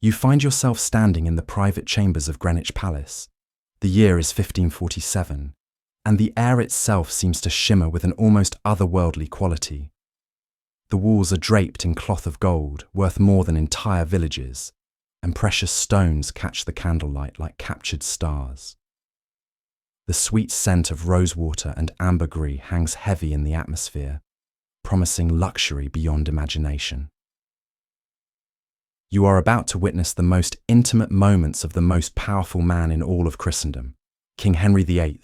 You find yourself standing in the private chambers of Greenwich Palace. The year is 1547, and the air itself seems to shimmer with an almost otherworldly quality. The walls are draped in cloth of gold, worth more than entire villages, and precious stones catch the candlelight like captured stars. The sweet scent of rosewater and ambergris hangs heavy in the atmosphere, promising luxury beyond imagination. You are about to witness the most intimate moments of the most powerful man in all of Christendom, King Henry VIII,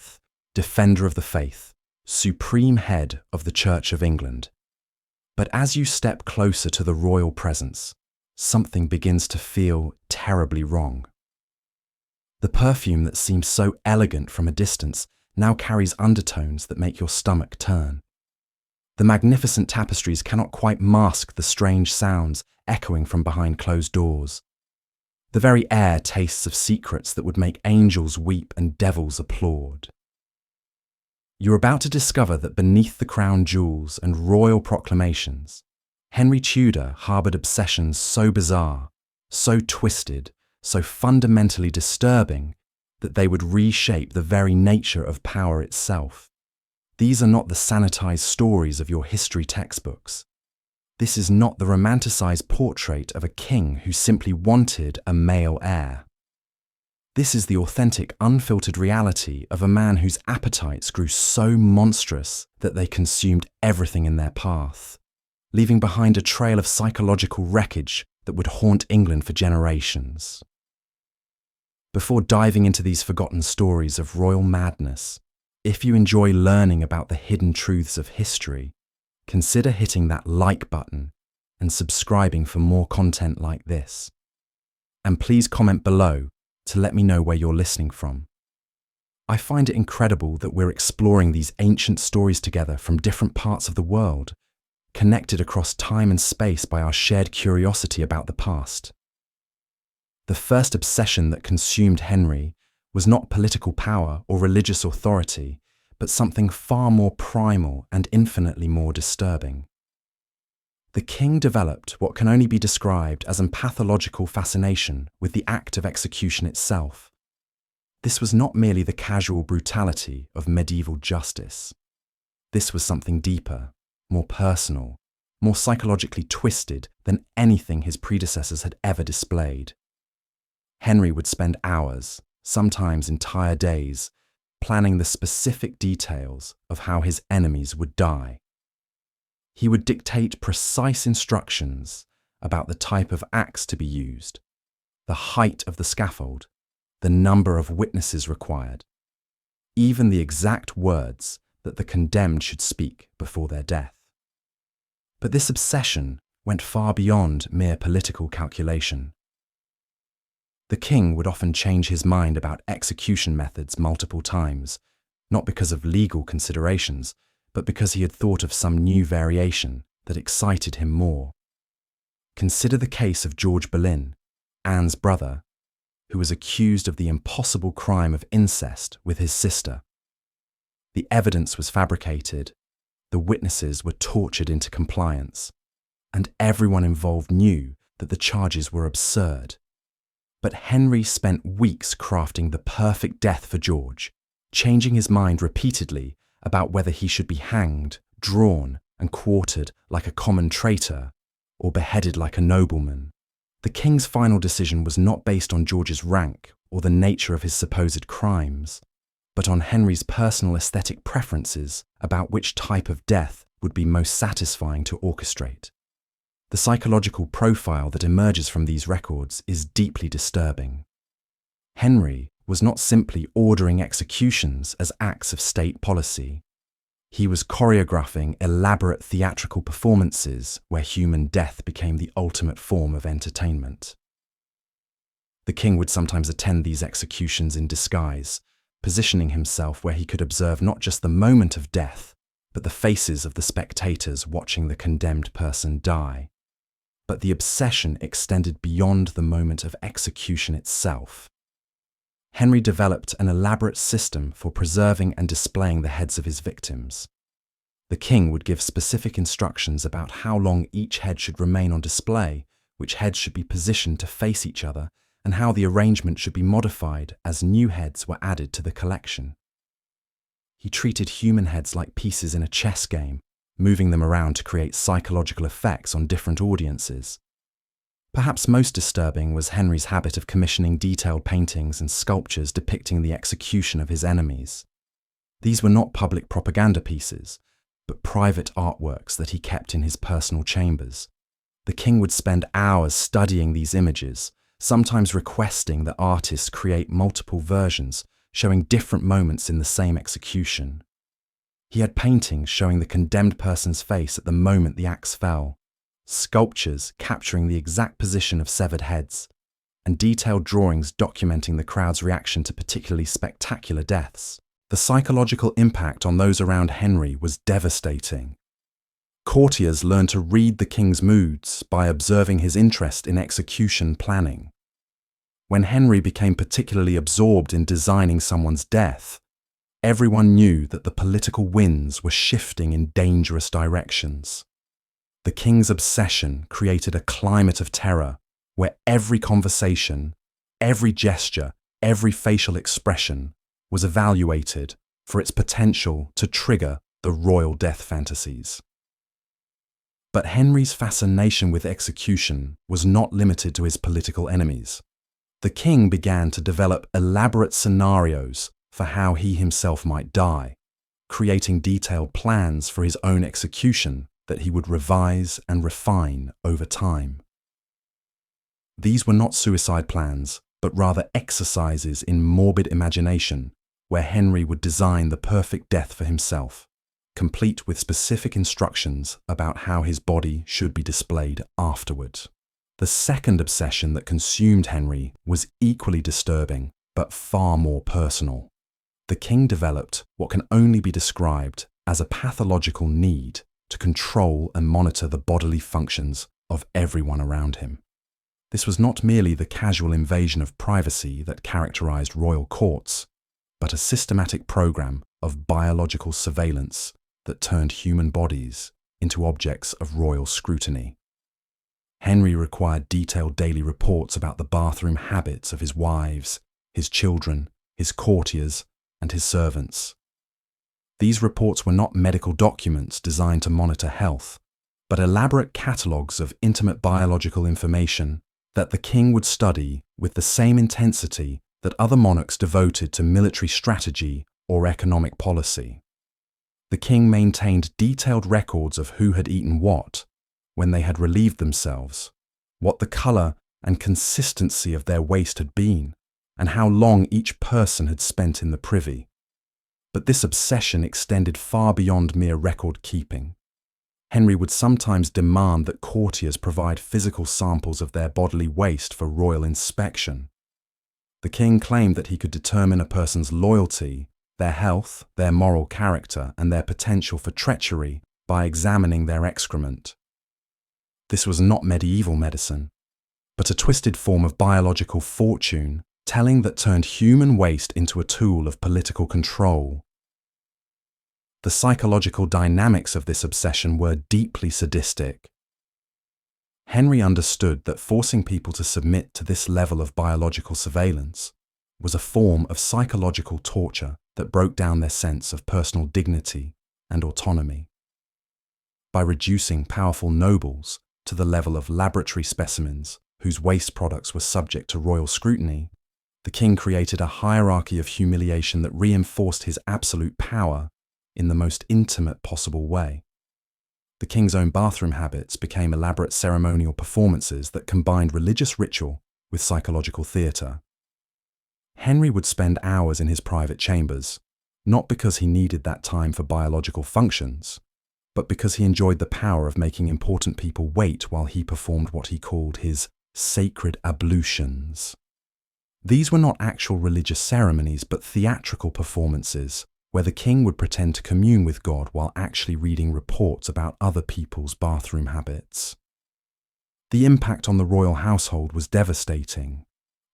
defender of the faith, supreme head of the Church of England. But as you step closer to the royal presence, something begins to feel terribly wrong. The perfume that seems so elegant from a distance now carries undertones that make your stomach turn. The magnificent tapestries cannot quite mask the strange sounds echoing from behind closed doors. The very air tastes of secrets that would make angels weep and devils applaud. You're about to discover that beneath the crown jewels and royal proclamations, Henry Tudor harboured obsessions so bizarre, so twisted, so fundamentally disturbing that they would reshape the very nature of power itself. These are not the sanitized stories of your history textbooks. This is not the romanticized portrait of a king who simply wanted a male heir. This is the authentic, unfiltered reality of a man whose appetites grew so monstrous that they consumed everything in their path, leaving behind a trail of psychological wreckage that would haunt England for generations. Before diving into these forgotten stories of royal madness, if you enjoy learning about the hidden truths of history, consider hitting that like button and subscribing for more content like this. And please comment below to let me know where you're listening from. I find it incredible that we're exploring these ancient stories together from different parts of the world, connected across time and space by our shared curiosity about the past. The first obsession that consumed Henry was not political power or religious authority, but something far more primal and infinitely more disturbing. The king developed what can only be described as a pathological fascination with the act of execution itself. This was not merely the casual brutality of medieval justice. This was something deeper, more personal, more psychologically twisted than anything his predecessors had ever displayed. Henry would spend hours, sometimes entire days, planning the specific details of how his enemies would die. He would dictate precise instructions about the type of axe to be used, the height of the scaffold, the number of witnesses required, even the exact words that the condemned should speak before their death. But this obsession went far beyond mere political calculation. The king would often change his mind about execution methods multiple times, not because of legal considerations, but because he had thought of some new variation that excited him more. Consider the case of George Boleyn, Anne's brother, who was accused of the impossible crime of incest with his sister. The evidence was fabricated, the witnesses were tortured into compliance, and everyone involved knew that the charges were absurd. But Henry spent weeks crafting the perfect death for George, changing his mind repeatedly about whether he should be hanged, drawn, and quartered like a common traitor, or beheaded like a nobleman. The king's final decision was not based on George's rank or the nature of his supposed crimes, but on Henry's personal aesthetic preferences about which type of death would be most satisfying to orchestrate. The psychological profile that emerges from these records is deeply disturbing. Henry was not simply ordering executions as acts of state policy. He was choreographing elaborate theatrical performances where human death became the ultimate form of entertainment. The king would sometimes attend these executions in disguise, positioning himself where he could observe not just the moment of death, but the faces of the spectators watching the condemned person die. But the obsession extended beyond the moment of execution itself. Henry developed an elaborate system for preserving and displaying the heads of his victims. The king would give specific instructions about how long each head should remain on display, which heads should be positioned to face each other, and how the arrangement should be modified as new heads were added to the collection. He treated human heads like pieces in a chess game, moving them around to create psychological effects on different audiences. Perhaps most disturbing was Henry's habit of commissioning detailed paintings and sculptures depicting the execution of his enemies. These were not public propaganda pieces, but private artworks that he kept in his personal chambers. The king would spend hours studying these images, sometimes requesting that artists create multiple versions, showing different moments in the same execution. He had paintings showing the condemned person's face at the moment the axe fell, sculptures capturing the exact position of severed heads, and detailed drawings documenting the crowd's reaction to particularly spectacular deaths. The psychological impact on those around Henry was devastating. Courtiers learned to read the king's moods by observing his interest in execution planning. When Henry became particularly absorbed in designing someone's death, everyone knew that the political winds were shifting in dangerous directions. The king's obsession created a climate of terror where every conversation, every gesture, every facial expression was evaluated for its potential to trigger the royal death fantasies. But Henry's fascination with execution was not limited to his political enemies. The king began to develop elaborate scenarios for how he himself might die, creating detailed plans for his own execution that he would revise and refine over time. These were not suicide plans, but rather exercises in morbid imagination, where Henry would design the perfect death for himself, complete with specific instructions about how his body should be displayed afterward. The second obsession that consumed Henry was equally disturbing, but far more personal. The king developed what can only be described as a pathological need to control and monitor the bodily functions of everyone around him. This was not merely the casual invasion of privacy that characterized royal courts, but a systematic program of biological surveillance that turned human bodies into objects of royal scrutiny. Henry required detailed daily reports about the bathroom habits of his wives, his children, his courtiers, and his servants. These reports were not medical documents designed to monitor health, but elaborate catalogues of intimate biological information that the king would study with the same intensity that other monarchs devoted to military strategy or economic policy. The king maintained detailed records of who had eaten what, when they had relieved themselves, what the colour and consistency of their waste had been, and how long each person had spent in the privy. But this obsession extended far beyond mere record keeping. Henry would sometimes demand that courtiers provide physical samples of their bodily waste for royal inspection. The king claimed that he could determine a person's loyalty, their health, their moral character, and their potential for treachery by examining their excrement. This was not medieval medicine, but a twisted form of biological fortune telling that turned human waste into a tool of political control. The psychological dynamics of this obsession were deeply sadistic. Henry understood that forcing people to submit to this level of biological surveillance was a form of psychological torture that broke down their sense of personal dignity and autonomy. By reducing powerful nobles to the level of laboratory specimens whose waste products were subject to royal scrutiny, the king created a hierarchy of humiliation that reinforced his absolute power in the most intimate possible way. The king's own bathroom habits became elaborate ceremonial performances that combined religious ritual with psychological theatre. Henry would spend hours in his private chambers, not because he needed that time for biological functions, but because he enjoyed the power of making important people wait while he performed what he called his sacred ablutions. These were not actual religious ceremonies, but theatrical performances where the king would pretend to commune with God while actually reading reports about other people's bathroom habits. The impact on the royal household was devastating.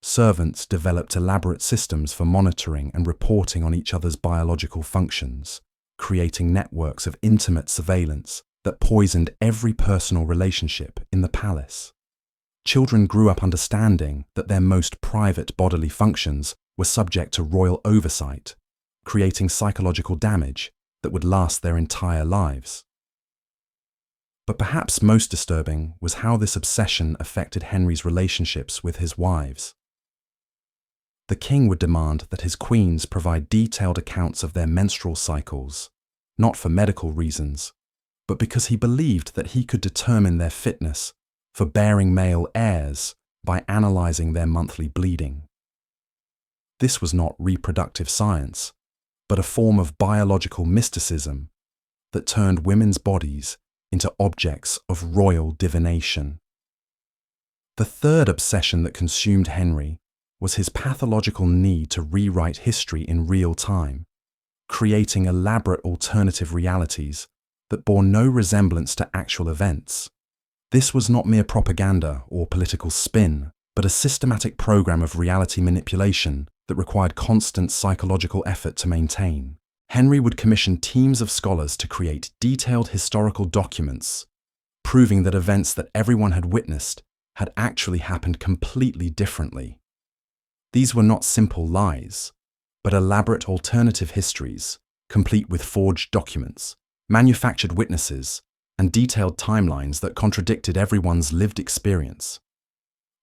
Servants developed elaborate systems for monitoring and reporting on each other's biological functions, creating networks of intimate surveillance that poisoned every personal relationship in the palace. Children grew up understanding that their most private bodily functions were subject to royal oversight, creating psychological damage that would last their entire lives. But perhaps most disturbing was how this obsession affected Henry's relationships with his wives. The king would demand that his queens provide detailed accounts of their menstrual cycles, not for medical reasons, but because he believed that he could determine their fitness for bearing male heirs by analyzing their monthly bleeding. This was not reproductive science, but a form of biological mysticism that turned women's bodies into objects of royal divination. The third obsession that consumed Henry was his pathological need to rewrite history in real time, creating elaborate alternative realities that bore no resemblance to actual events. This was not mere propaganda or political spin, but a systematic program of reality manipulation that required constant psychological effort to maintain. Henry would commission teams of scholars to create detailed historical documents, proving that events that everyone had witnessed had actually happened completely differently. These were not simple lies, but elaborate alternative histories, complete with forged documents, manufactured witnesses, and detailed timelines that contradicted everyone's lived experience.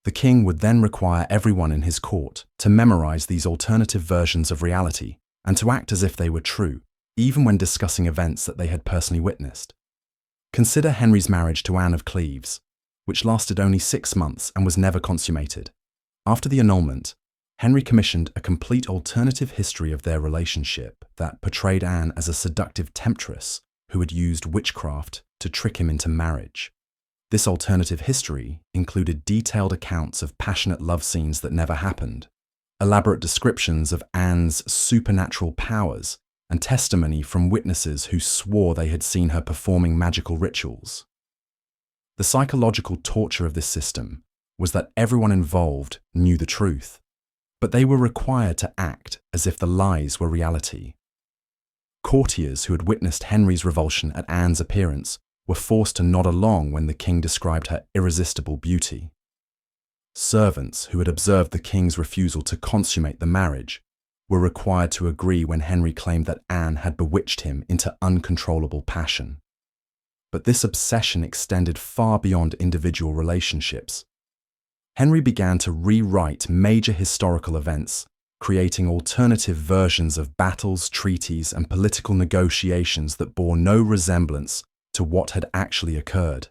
The king would then require everyone in his court to memorize these alternative versions of reality and to act as if they were true, even when discussing events that they had personally witnessed. Consider Henry's marriage to Anne of Cleves, which lasted only 6 months and was never consummated. After the annulment, Henry commissioned a complete alternative history of their relationship that portrayed Anne as a seductive temptress who had used witchcraft to trick him into marriage. This alternative history included detailed accounts of passionate love scenes that never happened, elaborate descriptions of Anne's supernatural powers, and testimony from witnesses who swore they had seen her performing magical rituals. The psychological torture of this system was that everyone involved knew the truth, but they were required to act as if the lies were reality. Courtiers who had witnessed Henry's revulsion at Anne's appearance were forced to nod along when the king described her irresistible beauty. Servants who had observed the king's refusal to consummate the marriage were required to agree when Henry claimed that Anne had bewitched him into uncontrollable passion. But this obsession extended far beyond individual relationships. Henry began to rewrite major historical events, creating alternative versions of battles, treaties, and political negotiations that bore no resemblance to what had actually occurred.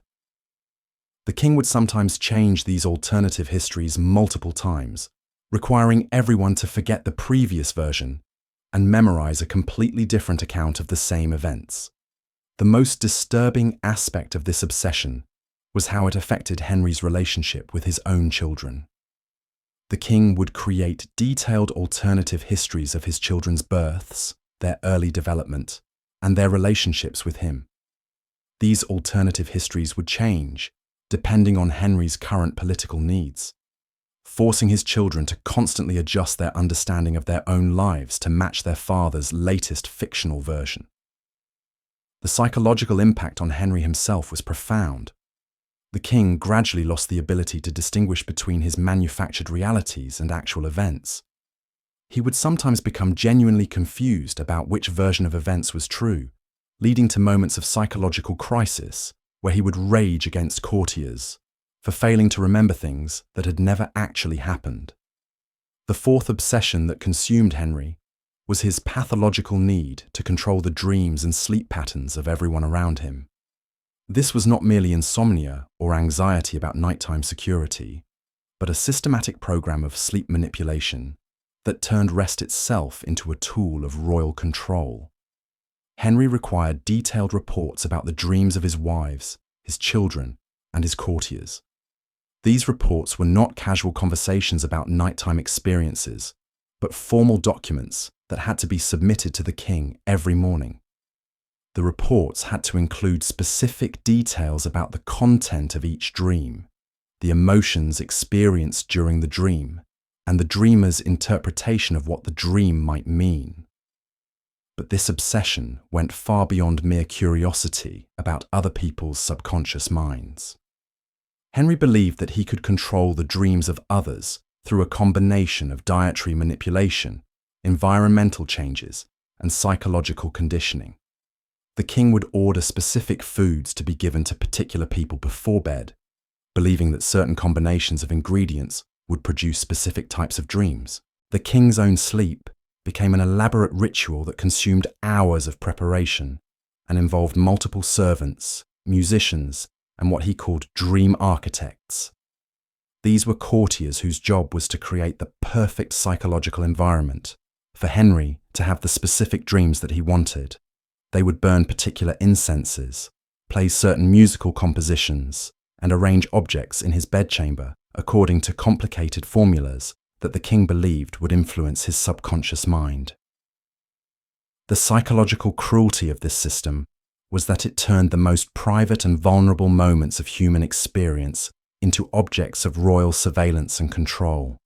The king would sometimes change these alternative histories multiple times, requiring everyone to forget the previous version and memorize a completely different account of the same events. The most disturbing aspect of this obsession was how it affected Henry's relationship with his own children. The king would create detailed alternative histories of his children's births, their early development, and their relationships with him. These alternative histories would change depending on Henry's current political needs, forcing his children to constantly adjust their understanding of their own lives to match their father's latest fictional version. The psychological impact on Henry himself was profound. The king gradually lost the ability to distinguish between his manufactured realities and actual events. He would sometimes become genuinely confused about which version of events was true, leading to moments of psychological crisis where he would rage against courtiers for failing to remember things that had never actually happened. The fourth obsession that consumed Henry was his pathological need to control the dreams and sleep patterns of everyone around him. This was not merely insomnia or anxiety about nighttime security, but a systematic program of sleep manipulation that turned rest itself into a tool of royal control. Henry required detailed reports about the dreams of his wives, his children, and his courtiers. These reports were not casual conversations about nighttime experiences, but formal documents that had to be submitted to the king every morning. The reports had to include specific details about the content of each dream, the emotions experienced during the dream, and the dreamer's interpretation of what the dream might mean. But this obsession went far beyond mere curiosity about other people's subconscious minds. Henry believed that he could control the dreams of others through a combination of dietary manipulation, environmental changes, and psychological conditioning. The king would order specific foods to be given to particular people before bed, believing that certain combinations of ingredients would produce specific types of dreams. The king's own sleep became an elaborate ritual that consumed hours of preparation and involved multiple servants, musicians, and what he called dream architects. These were courtiers whose job was to create the perfect psychological environment for Henry to have the specific dreams that he wanted. They would burn particular incenses, play certain musical compositions, and arrange objects in his bedchamber according to complicated formulas that the king believed would influence his subconscious mind. The psychological cruelty of this system was that it turned the most private and vulnerable moments of human experience into objects of royal surveillance and control.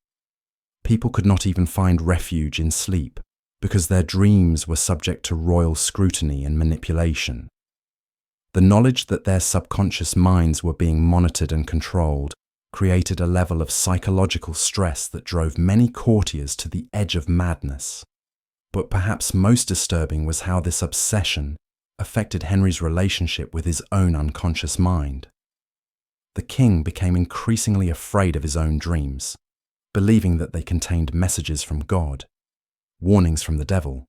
People could not even find refuge in sleep because their dreams were subject to royal scrutiny and manipulation. The knowledge that their subconscious minds were being monitored and controlled created a level of psychological stress that drove many courtiers to the edge of madness. But perhaps most disturbing was how this obsession affected Henry's relationship with his own unconscious mind. The king became increasingly afraid of his own dreams, believing that they contained messages from God, warnings from the devil,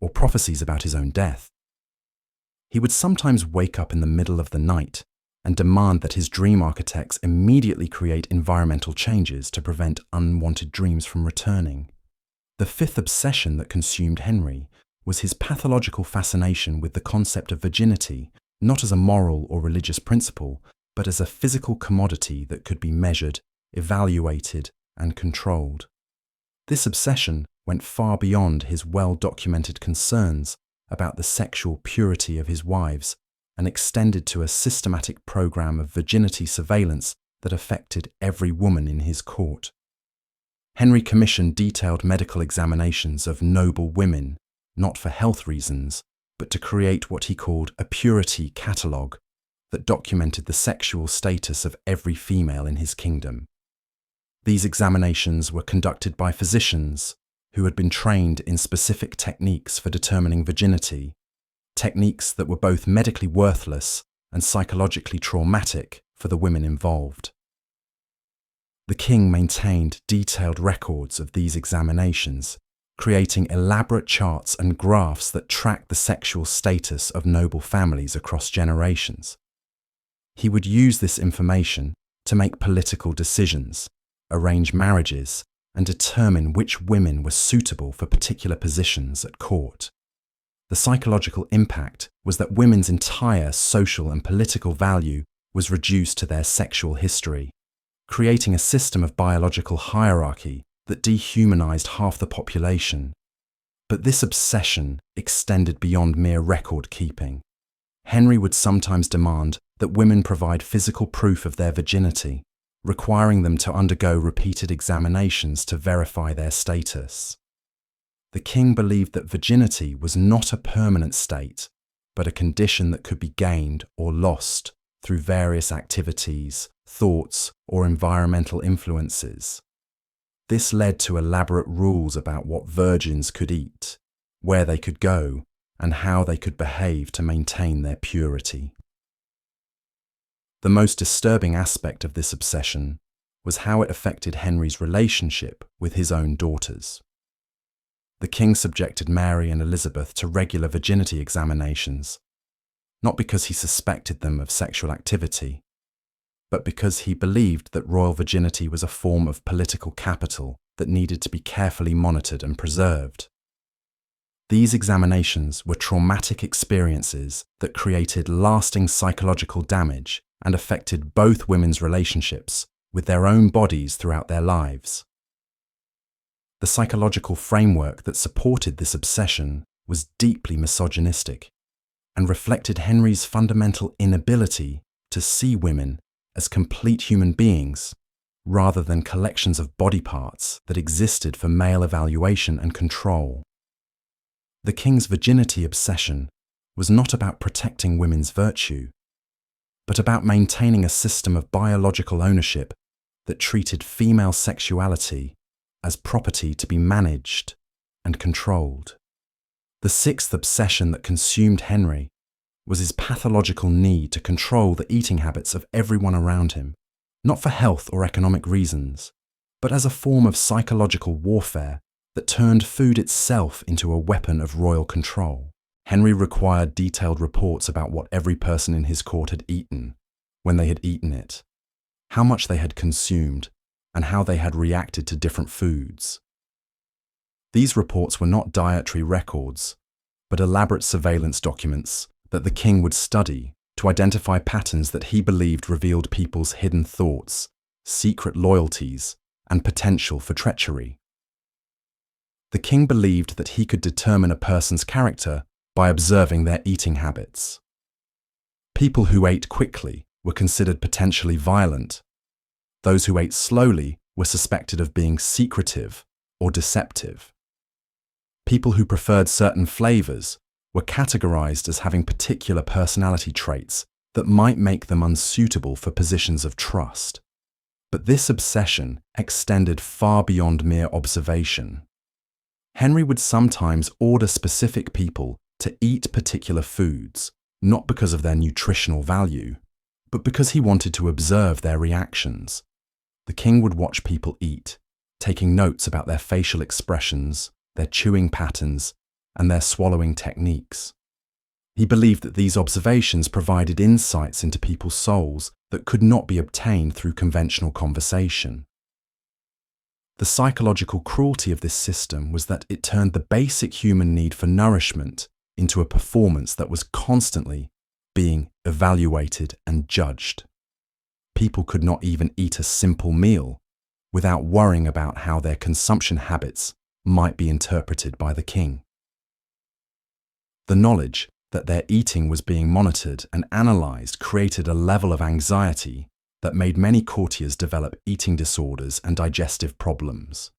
or prophecies about his own death. He would sometimes wake up in the middle of the night and demand that his dream architects immediately create environmental changes to prevent unwanted dreams from returning. The fifth obsession that consumed Henry was his pathological fascination with the concept of virginity, not as a moral or religious principle, but as a physical commodity that could be measured, evaluated, and controlled. This obsession went far beyond his well-documented concerns about the sexual purity of his wives and extended to a systematic program of virginity surveillance that affected every woman in his court. Henry commissioned detailed medical examinations of noble women, not for health reasons, but to create what he called a purity catalogue that documented the sexual status of every female in his kingdom. These examinations were conducted by physicians who had been trained in specific techniques for determining virginity, techniques that were both medically worthless and psychologically traumatic for the women involved. The king maintained detailed records of these examinations, creating elaborate charts and graphs that tracked the sexual status of noble families across generations. He would use this information to make political decisions, arrange marriages, and determine which women were suitable for particular positions at court. The psychological impact was that women's entire social and political value was reduced to their sexual history, creating a system of biological hierarchy that dehumanized half the population. But this obsession extended beyond mere record keeping. Henry would sometimes demand that women provide physical proof of their virginity, requiring them to undergo repeated examinations to verify their status. The king believed that virginity was not a permanent state, but a condition that could be gained or lost through various activities, thoughts, or environmental influences. This led to elaborate rules about what virgins could eat, where they could go, and how they could behave to maintain their purity. The most disturbing aspect of this obsession was how it affected Henry's relationship with his own daughters. The king subjected Mary and Elizabeth to regular virginity examinations, not because he suspected them of sexual activity, but because he believed that royal virginity was a form of political capital that needed to be carefully monitored and preserved. These examinations were traumatic experiences that created lasting psychological damage and affected both women's relationships with their own bodies throughout their lives. The psychological framework that supported this obsession was deeply misogynistic and reflected Henry's fundamental inability to see women as complete human beings rather than collections of body parts that existed for male evaluation and control. The king's virginity obsession was not about protecting women's virtue. but about maintaining a system of biological ownership that treated female sexuality as property to be managed and controlled. The sixth obsession that consumed Henry was his pathological need to control the eating habits of everyone around him, not for health or economic reasons, but as a form of psychological warfare that turned food itself into a weapon of royal control. Henry required detailed reports about what every person in his court had eaten, when they had eaten it, how much they had consumed, and how they had reacted to different foods. These reports were not dietary records, but elaborate surveillance documents that the king would study to identify patterns that he believed revealed people's hidden thoughts, secret loyalties, and potential for treachery. The king believed that he could determine a person's character by observing their eating habits. People who ate quickly were considered potentially violent. Those who ate slowly were suspected of being secretive or deceptive. People who preferred certain flavors were categorized as having particular personality traits that might make them unsuitable for positions of trust. But this obsession extended far beyond mere observation. Henry would sometimes order specific people to eat particular foods, not because of their nutritional value, but because he wanted to observe their reactions. The king would watch people eat, taking notes about their facial expressions, their chewing patterns, and their swallowing techniques. He believed that these observations provided insights into people's souls that could not be obtained through conventional conversation. The psychological cruelty of this system was that it turned the basic human need for nourishment into a performance that was constantly being evaluated and judged. People could not even eat a simple meal without worrying about how their consumption habits might be interpreted by the king. The knowledge that their eating was being monitored and analysed created a level of anxiety that made many courtiers develop eating disorders and digestive problems.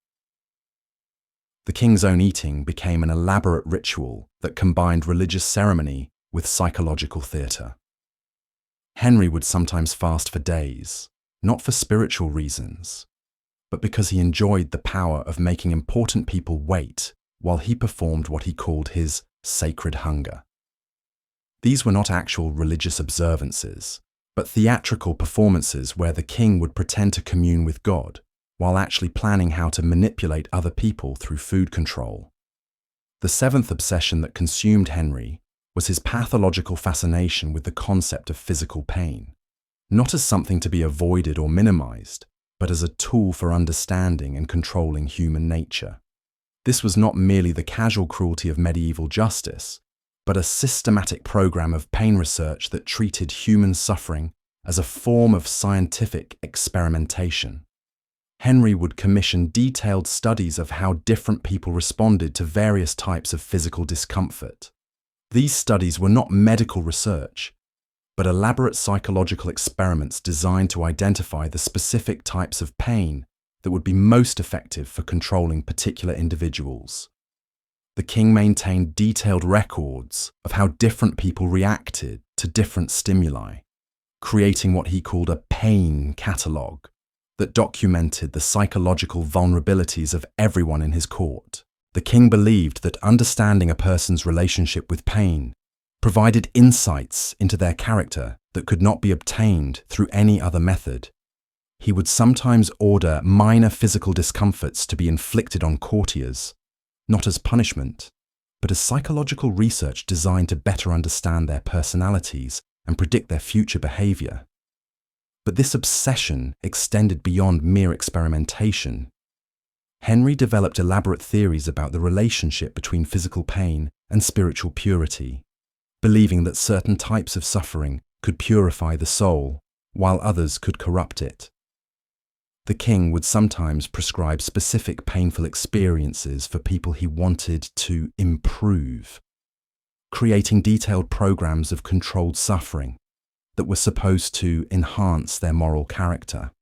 The king's own eating became an elaborate ritual that combined religious ceremony with psychological theatre. Henry would sometimes fast for days, not for spiritual reasons, but because he enjoyed the power of making important people wait while he performed what he called his sacred hunger. These were not actual religious observances, but theatrical performances where the king would pretend to commune with God while actually planning how to manipulate other people through food control. The seventh obsession that consumed Henry was his pathological fascination with the concept of physical pain, not as something to be avoided or minimized, but as a tool for understanding and controlling human nature. This was not merely the casual cruelty of medieval justice, but a systematic program of pain research that treated human suffering as a form of scientific experimentation. Henry would commission detailed studies of how different people responded to various types of physical discomfort. These studies were not medical research, but elaborate psychological experiments designed to identify the specific types of pain that would be most effective for controlling particular individuals. The king maintained detailed records of how different people reacted to different stimuli, creating what he called a pain catalogue that documented the psychological vulnerabilities of everyone in his court. The king believed that understanding a person's relationship with pain provided insights into their character that could not be obtained through any other method. He would sometimes order minor physical discomforts to be inflicted on courtiers, not as punishment, but as psychological research designed to better understand their personalities and predict their future behavior. But this obsession extended beyond mere experimentation. Henry developed elaborate theories about the relationship between physical pain and spiritual purity, believing that certain types of suffering could purify the soul, while others could corrupt it. The king would sometimes prescribe specific painful experiences for people he wanted to improve, creating detailed programs of controlled suffering that were supposed to enhance their moral character.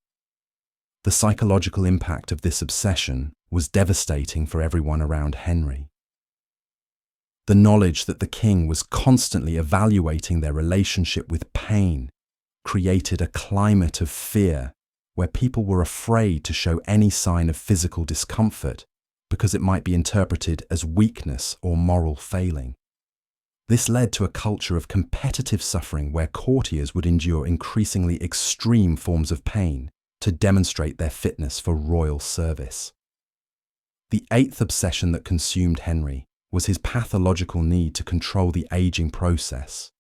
The psychological impact of this obsession was devastating for everyone around Henry. The knowledge that the king was constantly evaluating their relationship with pain created a climate of fear where people were afraid to show any sign of physical discomfort because it might be interpreted as weakness or moral failing. This led to a culture of competitive suffering where courtiers would endure increasingly extreme forms of pain to demonstrate their fitness for royal service. The eighth obsession that consumed Henry was his pathological need to control the aging process,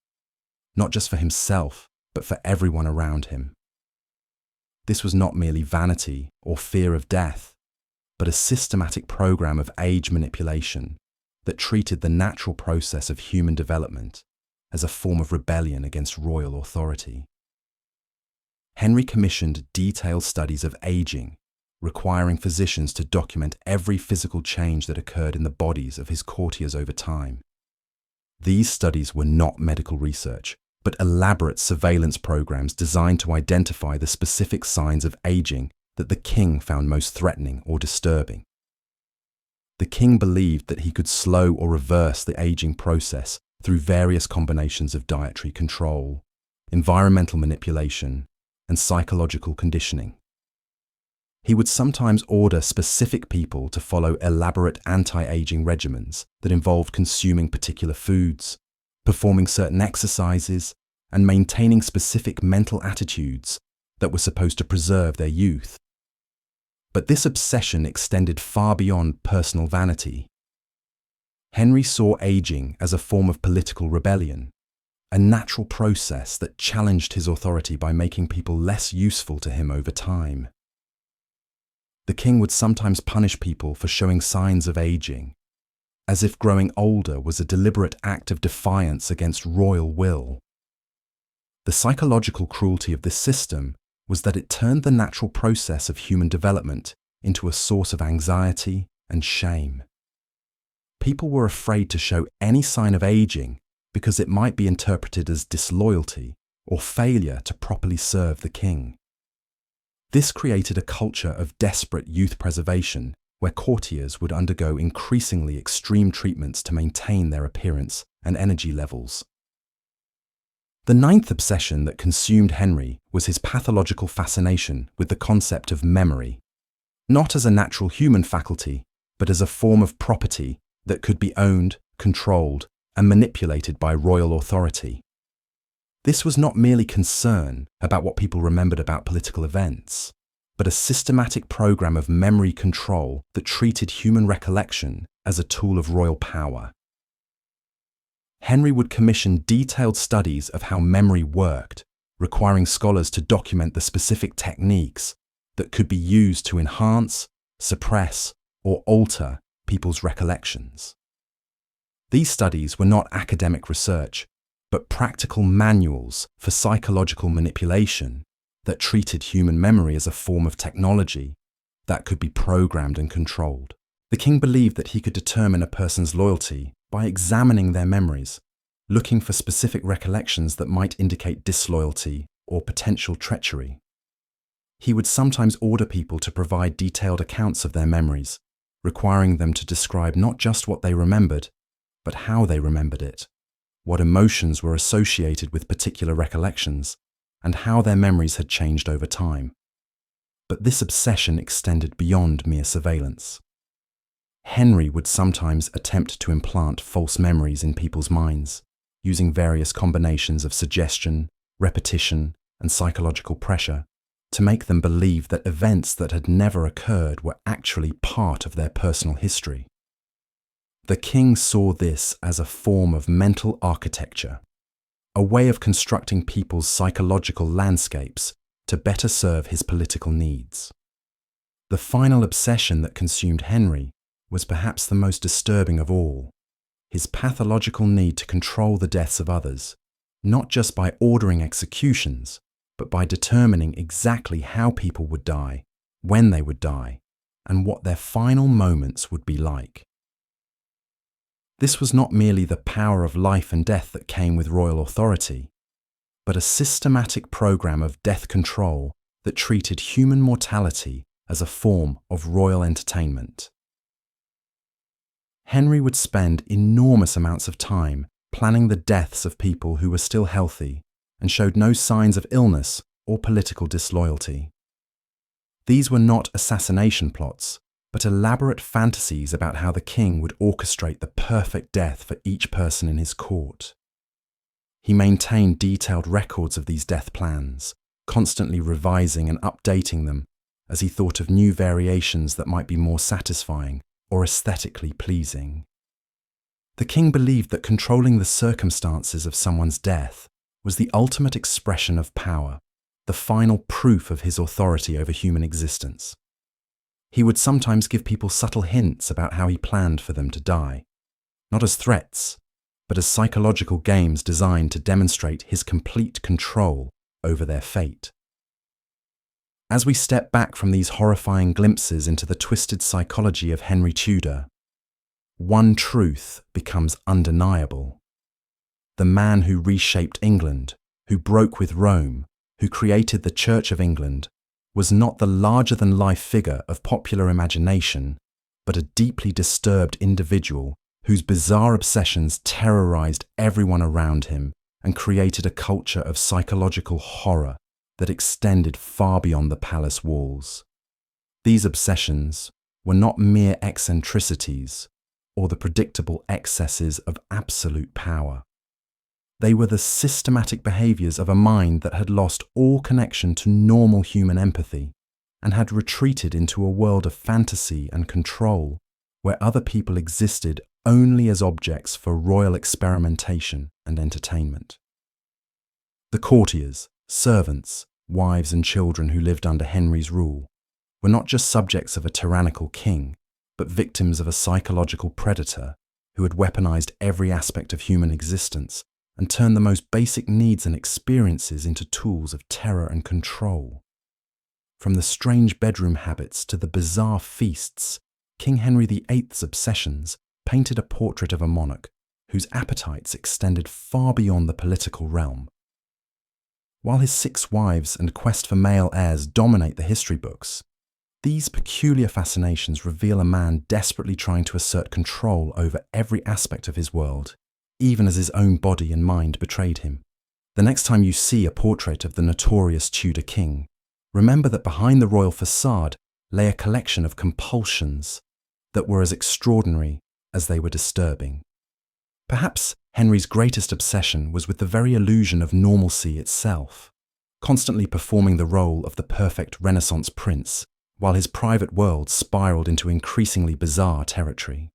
not just for himself, but for everyone around him. This was not merely vanity or fear of death, but a systematic program of age manipulation that treated the natural process of human development as a form of rebellion against royal authority. Henry commissioned detailed studies of aging, requiring physicians to document every physical change that occurred in the bodies of his courtiers over time. These studies were not medical research, but elaborate surveillance programs designed to identify the specific signs of aging that the king found most threatening or disturbing. The king believed that he could slow or reverse the aging process through various combinations of dietary control, environmental manipulation, and psychological conditioning. He would sometimes order specific people to follow elaborate anti-aging regimens that involved consuming particular foods, performing certain exercises, and maintaining specific mental attitudes that were supposed to preserve their youth. But this obsession extended far beyond personal vanity. Henry saw aging as a form of political rebellion, a natural process that challenged his authority by making people less useful to him over time. The king would sometimes punish people for showing signs of aging, as if growing older was a deliberate act of defiance against royal will. The psychological cruelty of this system was that it turned the natural process of human development into a source of anxiety and shame. People were afraid to show any sign of aging because it might be interpreted as disloyalty or failure to properly serve the king. This created a culture of desperate youth preservation where courtiers would undergo increasingly extreme treatments to maintain their appearance and energy levels. The ninth obsession that consumed Henry was his pathological fascination with the concept of memory, not as a natural human faculty, but as a form of property that could be owned, controlled, and manipulated by royal authority. This was not merely concern about what people remembered about political events, but a systematic program of memory control that treated human recollection as a tool of royal power. Henry would commission detailed studies of how memory worked, requiring scholars to document the specific techniques that could be used to enhance, suppress, or alter people's recollections. These studies were not academic research, but practical manuals for psychological manipulation that treated human memory as a form of technology that could be programmed and controlled. The king believed that he could determine a person's loyalty by examining their memories, looking for specific recollections that might indicate disloyalty or potential treachery. He would sometimes order people to provide detailed accounts of their memories, requiring them to describe not just what they remembered, but how they remembered it, what emotions were associated with particular recollections, and how their memories had changed over time. But this obsession extended beyond mere surveillance. Henry would sometimes attempt to implant false memories in people's minds, using various combinations of suggestion, repetition, and psychological pressure to make them believe that events that had never occurred were actually part of their personal history. The king saw this as a form of mental architecture, a way of constructing people's psychological landscapes to better serve his political needs. The final obsession that consumed Henry was perhaps the most disturbing of all: his pathological need to control the deaths of others, not just by ordering executions, but by determining exactly how people would die, when they would die, and what their final moments would be like. This was not merely the power of life and death that came with royal authority, but a systematic program of death control that treated human mortality as a form of royal entertainment. Henry would spend enormous amounts of time planning the deaths of people who were still healthy and showed no signs of illness or political disloyalty. These were not assassination plots, but elaborate fantasies about how the king would orchestrate the perfect death for each person in his court. He maintained detailed records of these death plans, constantly revising and updating them as he thought of new variations that might be more satisfying or aesthetically pleasing. The king believed that controlling the circumstances of someone's death was the ultimate expression of power, the final proof of his authority over human existence. He would sometimes give people subtle hints about how he planned for them to die, not as threats, but as psychological games designed to demonstrate his complete control over their fate. As we step back from these horrifying glimpses into the twisted psychology of Henry Tudor, one truth becomes undeniable. The man who reshaped England, who broke with Rome, who created the Church of England, was not the larger-than-life figure of popular imagination, but a deeply disturbed individual whose bizarre obsessions terrorized everyone around him and created a culture of psychological horror that extended far beyond the palace walls. These obsessions were not mere eccentricities or the predictable excesses of absolute power. They were the systematic behaviors of a mind that had lost all connection to normal human empathy and had retreated into a world of fantasy and control where other people existed only as objects for royal experimentation and entertainment. The courtiers, servants, wives and children who lived under Henry's rule were not just subjects of a tyrannical king, but victims of a psychological predator who had weaponized every aspect of human existence and turned the most basic needs and experiences into tools of terror and control. From the strange bedroom habits to the bizarre feasts, King Henry VIII's obsessions painted a portrait of a monarch whose appetites extended far beyond the political realm. While his 6 wives and quest for male heirs dominate the history books, these peculiar fascinations reveal a man desperately trying to assert control over every aspect of his world, even as his own body and mind betrayed him. The next time you see a portrait of the notorious Tudor king, remember that behind the royal facade lay a collection of compulsions that were as extraordinary as they were disturbing. Perhaps Henry's greatest obsession was with the very illusion of normalcy itself, constantly performing the role of the perfect Renaissance prince, while his private world spiraled into increasingly bizarre territory.